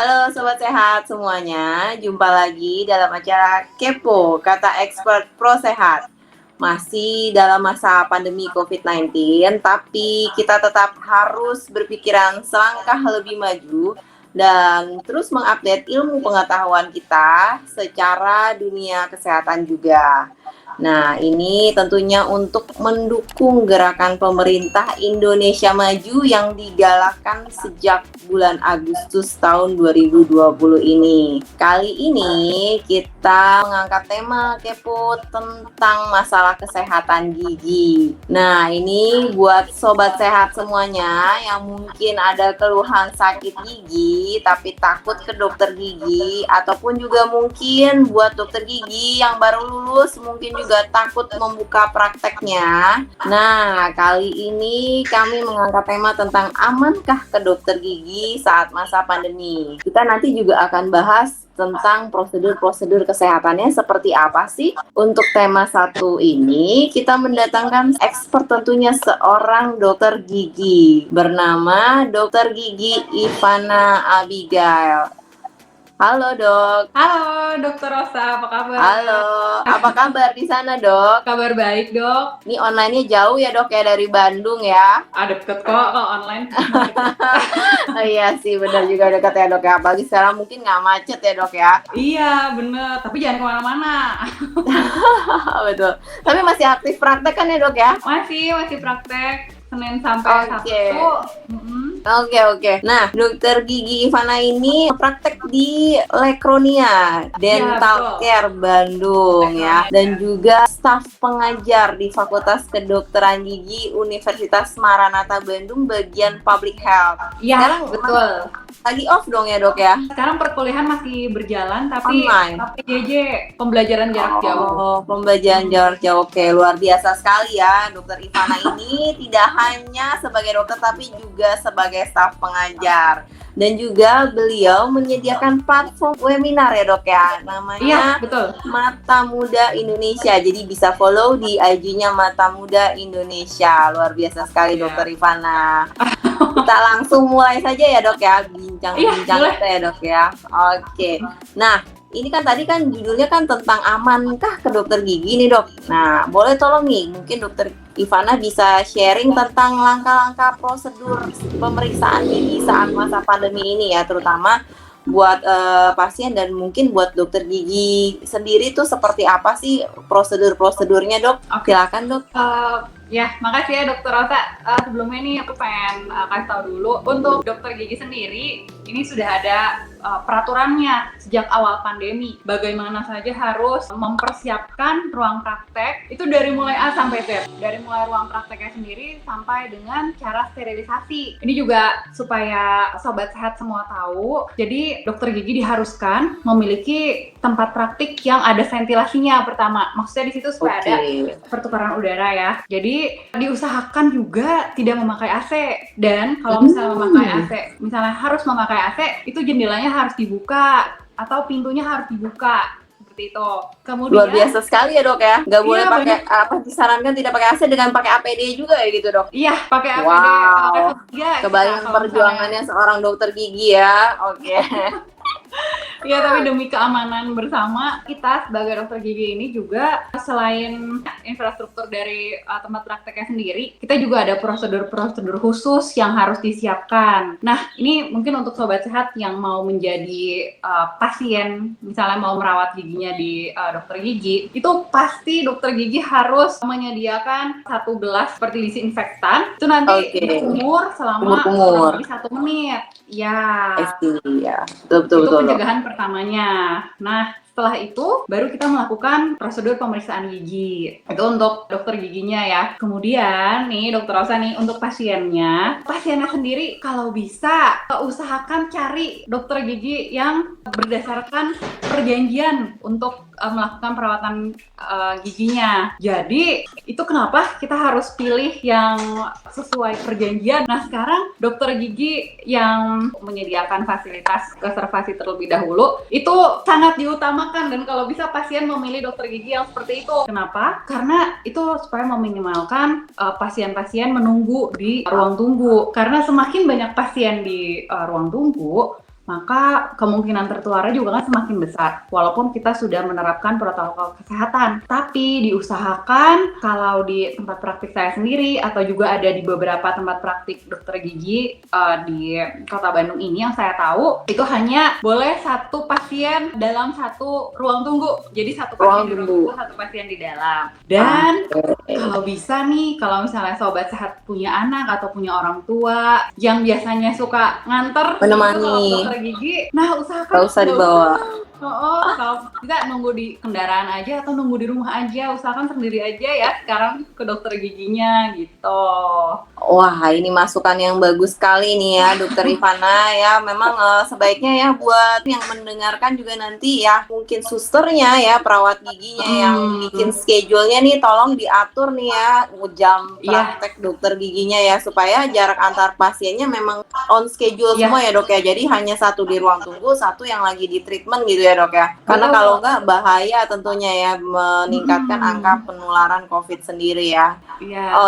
Halo Sobat Sehat semuanya, jumpa lagi dalam acara Kepo, Kata Expert Pro Sehat. Masih dalam masa pandemi COVID-19, tapi kita tetap harus berpikiran selangkah lebih maju dan terus mengupdate ilmu pengetahuan kita secara dunia kesehatan juga. Nah, ini tentunya untuk mendukung gerakan pemerintah Indonesia Maju yang digalakkan sejak bulan Agustus tahun 2020 ini. Kali ini kita mengangkat tema Kepo tentang masalah kesehatan gigi. Nah, ini buat sobat sehat semuanya yang mungkin ada keluhan sakit gigi tapi takut ke dokter gigi, ataupun juga mungkin buat dokter gigi yang baru lulus mungkin juga takut membuka prakteknya. Nah, kali ini kami mengangkat tema tentang amankah ke dokter gigi saat masa pandemi. Kita nanti juga akan bahas tentang prosedur-prosedur kesehatannya seperti apa sih. Untuk tema satu ini, kita mendatangkan expert tentunya seorang dokter gigi bernama Dokter Gigi Ivana Abigail. Halo dok. Halo Dokter Rosa, apa kabar? Halo, apa kabar di sana dok? Kabar baik dok. Ini online-nya jauh ya dok ya dari Bandung ya? Deket kok kalau online. Oh, iya sih benar juga dekat ya dok ya. Apalagi sekarang mungkin nggak macet ya dok ya? Iya bener, tapi jangan kemana-mana. Betul. Tapi masih aktif praktek kan ya dok ya? Masih praktek Senin sampai Sabtu. Oke. Nah, Dokter Gigi Ivana ini praktek di Lekronia Dental Care Bandung ya, dan juga staf pengajar di Fakultas Kedokteran Gigi Universitas Maranatha Bandung bagian Public Health. Iya, sekarang betul. Lagi off dong ya dok ya? Sekarang perkuliahan masih berjalan tapi online. PJJ, pembelajaran jarak jauh. Oh, pembelajaran jarak jauh. Oke, luar biasa sekali ya Dokter Ivana ini tidak hanya sebagai dokter tapi juga sebagai staf pengajar. Dan juga beliau menyediakan platform webinar ya dok ya, namanya betul. Mata Muda Indonesia. Jadi bisa follow di IG-nya Mata Muda Indonesia. Luar biasa sekali Dokter Ivana. Kita langsung mulai saja ya dok ya, bincang-bincang kita ya dok ya. Oke. Nah, ini kan tadi kan judulnya kan tentang amankah ke dokter gigi nih dok. Nah, boleh tolong nih mungkin Dokter Ivana bisa sharing tentang langkah-langkah prosedur pemeriksaan gigi saat masa pandemi ini ya, terutama buat pasien dan mungkin buat dokter gigi sendiri tuh seperti apa sih prosedur-prosedurnya dok? Silakan dok. Ya, makasih ya Dokter Rosa. Sebelumnya nih aku pengen kasih tahu dulu untuk dokter gigi sendiri ini sudah ada peraturannya sejak awal pandemi. Bagaimana saja harus mempersiapkan ruang praktek itu dari mulai A sampai Z. Dari mulai ruang prakteknya sendiri sampai dengan cara sterilisasi. Ini juga supaya sobat sehat semua tahu. Jadi dokter gigi diharuskan memiliki tempat praktik yang ada ventilasinya pertama. Maksudnya di situ supaya ada pertukaran udara ya. Jadi diusahakan juga tidak memakai AC, dan kalau misalnya memakai AC, misalnya harus memakai AC, itu jendelanya harus dibuka atau pintunya harus dibuka seperti itu. Kemudian luar biasa sekali ya dok ya, nggak boleh pakai apa disarankan tidak pakai AC dengan pakai APD juga ya gitu dok? Iya, pakai APD. Wow, kebayang perjuangannya seorang dokter gigi ya. Oke. Ya, tapi demi keamanan bersama kita sebagai dokter gigi ini juga selain infrastruktur dari tempat prakteknya sendiri, kita juga ada prosedur-prosedur khusus yang harus disiapkan. Nah, ini mungkin untuk sobat sehat yang mau menjadi pasien, misalnya mau merawat giginya di dokter gigi, itu pasti dokter gigi harus menyediakan 1 gelas seperti disinfektan. Itu nanti berkumur selama kurang lebih 1 menit. Ya. Betul. Pencegahan pertamanya. Nah, setelah itu baru kita melakukan prosedur pemeriksaan gigi. Itu untuk dokter giginya ya. Kemudian nih Dokter Rosa nih untuk pasiennya sendiri kalau bisa usahakan cari dokter gigi yang berdasarkan perjanjian untuk melakukan perawatan giginya. Jadi itu kenapa kita harus pilih yang sesuai perjanjian. Nah, sekarang dokter gigi yang menyediakan fasilitas konservasi terlebih dahulu itu sangat diutamakan, dan kalau bisa pasien memilih dokter gigi yang seperti itu. Kenapa? Karena itu supaya meminimalkan pasien-pasien menunggu di ruang tunggu. Karena semakin banyak pasien di ruang tunggu, maka kemungkinan tertularnya juga kan semakin besar. Walaupun kita sudah menerapkan protokol kesehatan, tapi diusahakan kalau di tempat praktik saya sendiri atau juga ada di beberapa tempat praktik dokter gigi di Kota Bandung ini yang saya tahu itu hanya boleh satu pasien dalam satu ruang tunggu. Jadi satu pasien di ruang tunggu, satu pasien di dalam. Dan kalau bisa nih, kalau misalnya sobat sehat punya anak atau punya orang tua yang biasanya suka nganter menemani dokter gigi, nah usahakan nggak usah dibawa. Kalau bisa nunggu di kendaraan aja atau nunggu di rumah aja, usahakan sendiri aja ya sekarang ke dokter giginya gitu. Wah, ini masukan yang bagus sekali nih ya, Dokter Ivana ya. Memang sebaiknya ya buat yang mendengarkan juga nanti ya, mungkin susternya ya, perawat giginya yang bikin schedule-nya nih, tolong diatur nih ya, jam praktek dokter giginya ya, supaya jarak antar pasiennya memang on schedule semua ya dok ya. Jadi hanya satu di ruang tunggu, satu yang lagi di treatment gitu ya dok ya. Karena kalau nggak bahaya tentunya ya, meningkatkan angka penularan COVID sendiri ya.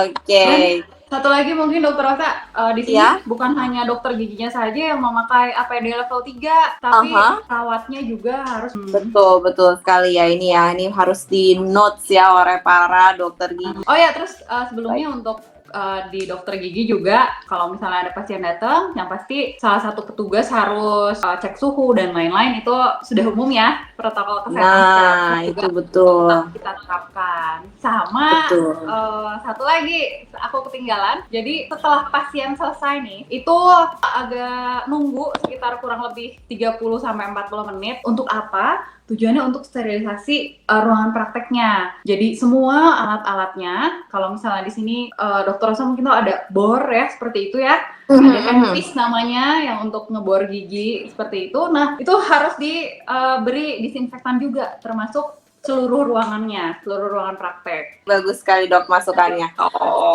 Oke. Satu lagi mungkin Dokter Rosa, di sini bukan hanya dokter giginya saja yang memakai APD level 3, tapi perawatnya juga harus. Betul sekali ya, ini harus di notes ya oleh para dokter gigi. Oh ya, terus sebelumnya untuk di dokter gigi juga kalau misalnya ada pasien datang, yang pasti salah satu petugas harus cek suhu dan lain-lain, itu sudah umum ya protokol kesehatan. Nah, itu betul kita terapkan. Sama satu lagi aku ketinggalan. Jadi setelah pasien selesai nih, itu agak nunggu sekitar kurang lebih 30 sampai 40 menit. Untuk apa? Tujuannya untuk sterilisasi ruangan prakteknya. Jadi semua alat-alatnya, kalau misalnya di sini Dokter Rosa mungkin tahu ada bor ya, seperti itu ya. Ada empis namanya yang untuk ngebor gigi seperti itu. Nah, itu harus diberi disinfektan juga, termasuk seluruh ruangannya, seluruh ruangan praktek. Bagus sekali dok masukannya.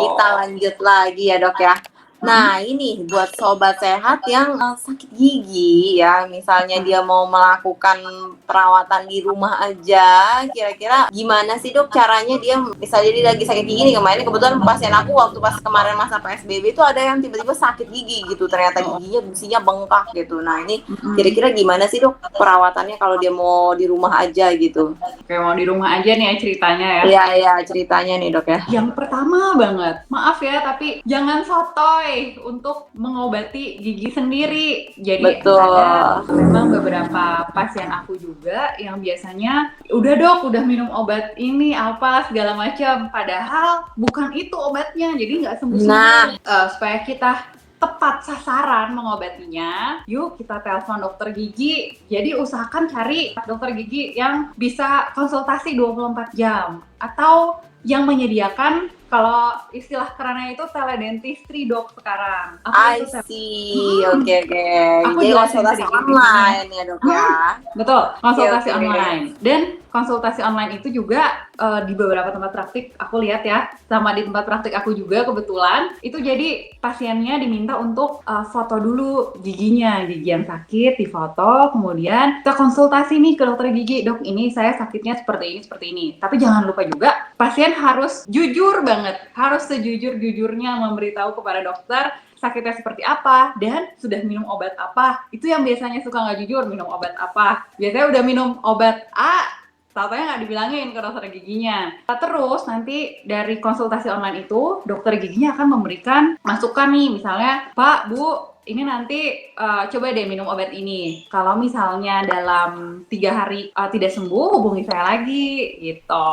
Kita lanjut lagi ya dok ya. Nah ini buat sobat sehat yang sakit gigi ya, misalnya dia mau melakukan perawatan di rumah aja, kira-kira gimana sih dok caranya dia, misalnya dia lagi sakit gigi nih, kemarin kebetulan pasien aku waktu pas kemarin masa PSBB itu ada yang tiba-tiba sakit gigi gitu, ternyata giginya gusinya bengkak gitu. Nah ini kira-kira gimana sih dok perawatannya kalau dia mau di rumah aja gitu? Kayak mau di rumah aja nih ya ceritanya ya. Iya ceritanya nih dok ya. Yang pertama banget, maaf ya tapi jangan sotoy untuk mengobati gigi sendiri. Jadi ada memang beberapa pasien aku juga yang biasanya udah dok, udah minum obat ini apa segala macam, padahal bukan itu obatnya, jadi nggak sembuh-sembuh. Supaya kita tepat sasaran mengobatinya, yuk kita telepon dokter gigi. Jadi usahakan cari dokter gigi yang bisa konsultasi 24 jam atau yang menyediakan, kalau istilah kerennya itu teledentistry dok sekarang. I see, oke. Jadi konsultasi online ya dok ya. Betul, konsultasi online. Dan konsultasi online itu juga di beberapa tempat praktik aku lihat ya, sama di tempat praktik aku juga kebetulan, itu jadi pasiennya diminta untuk foto dulu giginya, gigi yang sakit difoto, kemudian kita konsultasi nih ke dokter gigi, dok ini saya sakitnya seperti ini. Tapi jangan lupa juga pasien harus jujur banget, harus sejujur-jujurnya memberitahu kepada dokter sakitnya seperti apa dan sudah minum obat apa. Itu yang biasanya suka nggak jujur, minum obat apa. Biasanya udah minum obat A, tahu-tahu nggak dibilangin ke dokter giginya. Terus nanti dari konsultasi online itu, dokter giginya akan memberikan masukan nih, misalnya, Pak, Bu, ini nanti coba deh minum obat ini. Kalau misalnya dalam 3 hari tidak sembuh, hubungi saya lagi, gitu.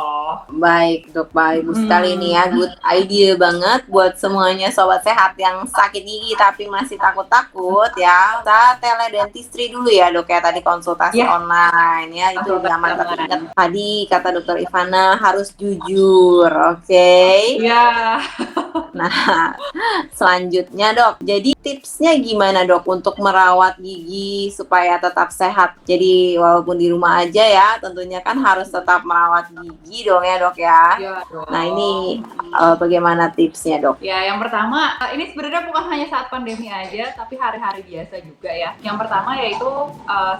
Baik dok, bagus sekali nih ya, good idea banget buat semuanya sobat sehat yang sakit gigi tapi masih takut-takut ya. Kita teledentistry dulu ya dok ya, tadi konsultasi online ya, itu nyaman. Tapi ingat tadi kata dokter Ivana harus jujur, oke? Iya. Nah, selanjutnya dok, jadi tipsnya gimana dok untuk merawat gigi supaya tetap sehat? Jadi walaupun di rumah aja ya, tentunya kan harus tetap merawat gigi dong ya dok ya. Nah ini bagaimana tipsnya dok? Ya yang pertama, ini sebenarnya bukan hanya saat pandemi aja, tapi hari-hari biasa juga ya. Yang pertama yaitu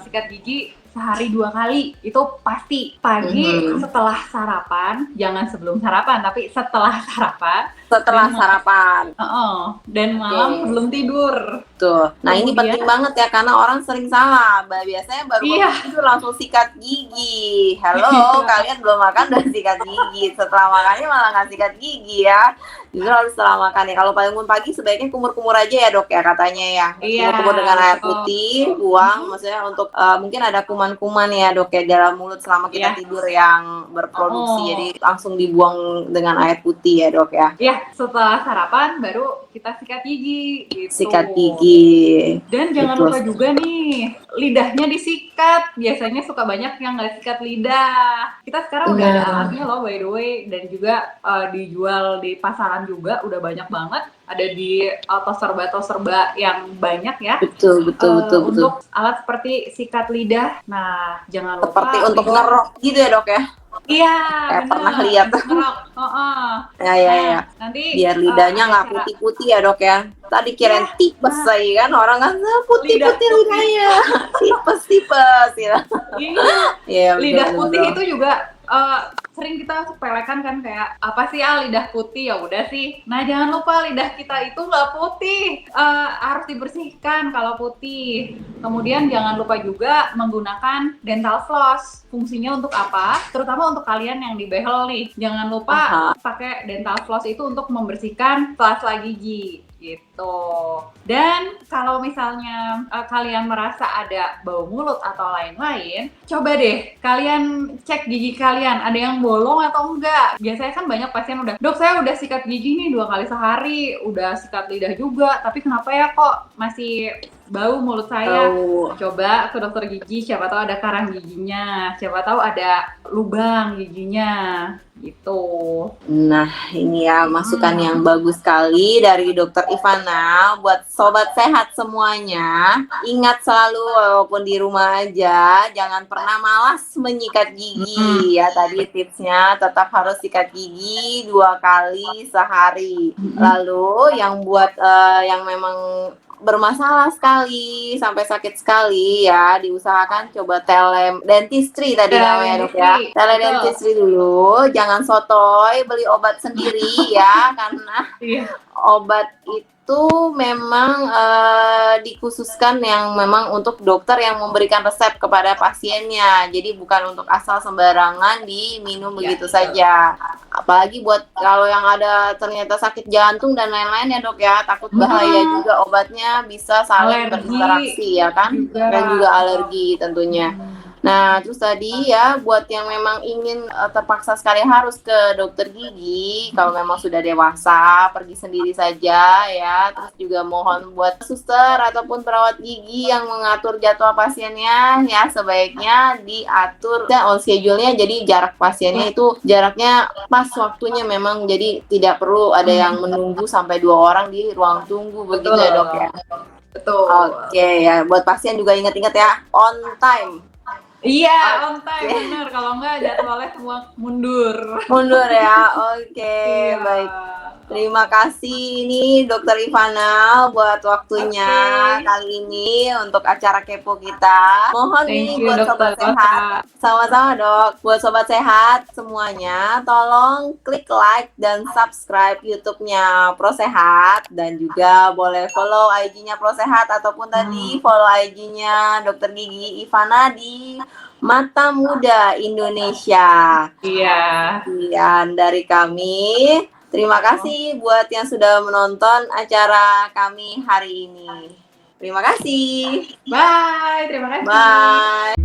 sikat gigi sehari 2 kali itu pasti. Pagi setelah sarapan, jangan sebelum sarapan tapi setelah sarapan. Setelah Dan sarapan. Dan malam Oke. sebelum tidur. Tuh. Nah, ini Kemudian- penting banget ya karena orang sering salah. Biasanya baru Iya. bangun tidur langsung sikat gigi. Halo, kalian belum makan udah sikat gigi. Setelah makannya malah nggak sikat gigi ya. Justru harus setelah makan ya. Kalau bangun pagi sebaiknya kumur-kumur aja ya dok ya katanya ya. Iya, Kumur-kumur dengan air betul. putih, buang. Maksudnya untuk mungkin ada kuman-kuman ya dok ya dalam mulut selama kita Iya. tidur yang berproduksi. Oh. Jadi langsung dibuang dengan air putih ya dok ya. Ya, setelah sarapan baru kita sikat gigi gitu. Sikat gigi. Dan jangan Betul. lupa juga nih, lidahnya disikat. Biasanya suka banyak yang nggak sikat lidah. Kita sekarang udah ada Nah. alatnya loh by the way, dan juga dijual di pasaran juga udah banyak banget. Ada di toserba yang banyak ya. Betul. Untuk alat seperti sikat lidah. Nah, jangan lupa Seperti untuk lidah- ngerok gitu ya dok ya. Iya, Kayak bener. pernah lihat. Ngerok. Ya. Nanti Biar lidahnya nggak cara- putih-putih ya dok ya. Tadi kirain Iya. tipes saya kan orang kan putih-putih Lidah lidahnya. Tipes ya. Iya. Iya, Lidah betul, putih betul. itu juga sering kita sepelekan kan, kayak apa sih lidah putih, ya udah sih. Nah, jangan lupa lidah kita itu nggak putih, harus dibersihkan kalau putih. Kemudian jangan lupa juga menggunakan dental floss. Fungsinya untuk apa? Terutama untuk kalian yang di behel nih, jangan lupa pakai dental floss itu untuk membersihkan sela-sela gigi gitu. Dan kalau misalnya kalian merasa ada bau mulut atau lain-lain, coba deh kalian cek gigi kalian, ada yang bolong atau enggak. Biasanya kan banyak pasien udah, dok saya udah sikat gigi nih 2 kali sehari, udah sikat lidah juga, tapi kenapa ya kok masih bau mulut saya? Coba ke dokter gigi, siapa tahu ada karang giginya, siapa tahu ada lubang giginya gitu. Nah, ini ya masukan yang bagus sekali dari Dokter Ivana buat sobat sehat semuanya. Ingat selalu walaupun di rumah aja, jangan pernah malas menyikat gigi. Ya tadi tipsnya tetap harus sikat gigi 2 kali sehari. Lalu yang buat yang memang bermasalah sekali sampai sakit sekali ya, diusahakan coba teledentistry tadi namanya dok ya. Teledentistry dulu, jangan sotoy beli obat sendiri ya, karena obat itu memang dikhususkan yang memang untuk dokter yang memberikan resep kepada pasiennya. Jadi bukan untuk asal sembarangan diminum begitu saja. Apalagi buat kalau yang ada ternyata sakit jantung dan lain-lain ya dok ya, takut bahaya juga obatnya bisa saling berinteraksi ya kan, dan juga alergi tentunya. Nah, terus tadi ya buat yang memang ingin terpaksa sekali harus ke dokter gigi, kalau memang sudah dewasa pergi sendiri saja ya. Terus juga mohon buat suster ataupun perawat gigi yang mengatur jadwal pasiennya ya, sebaiknya diatur on schedule-nya, jadi jarak pasiennya itu jaraknya pas waktunya memang, jadi tidak perlu ada yang menunggu sampai 2 orang di ruang tunggu begitu ya dok ya. Betul. Oke ya, buat pasien juga ingat-ingat ya, on time. Iya, on time, bener. Kalau enggak jadwalnya semua mundur. Mundur ya, oke, baik. Terima kasih nih Dokter Ivana buat waktunya kali ini untuk acara kepo kita. Mohon nih buat sobat sehat, sama-sama dok, buat sobat sehat semuanya, tolong klik like dan subscribe YouTube-nya Prosehat, dan juga boleh follow IG-nya Prosehat ataupun tadi follow IG-nya Dokter Gigi Ivana di Mata Muda Indonesia. Iya. Sekian dari kami. Terima kasih buat yang sudah menonton acara kami hari ini. Terima kasih. Bye, terima kasih. Bye.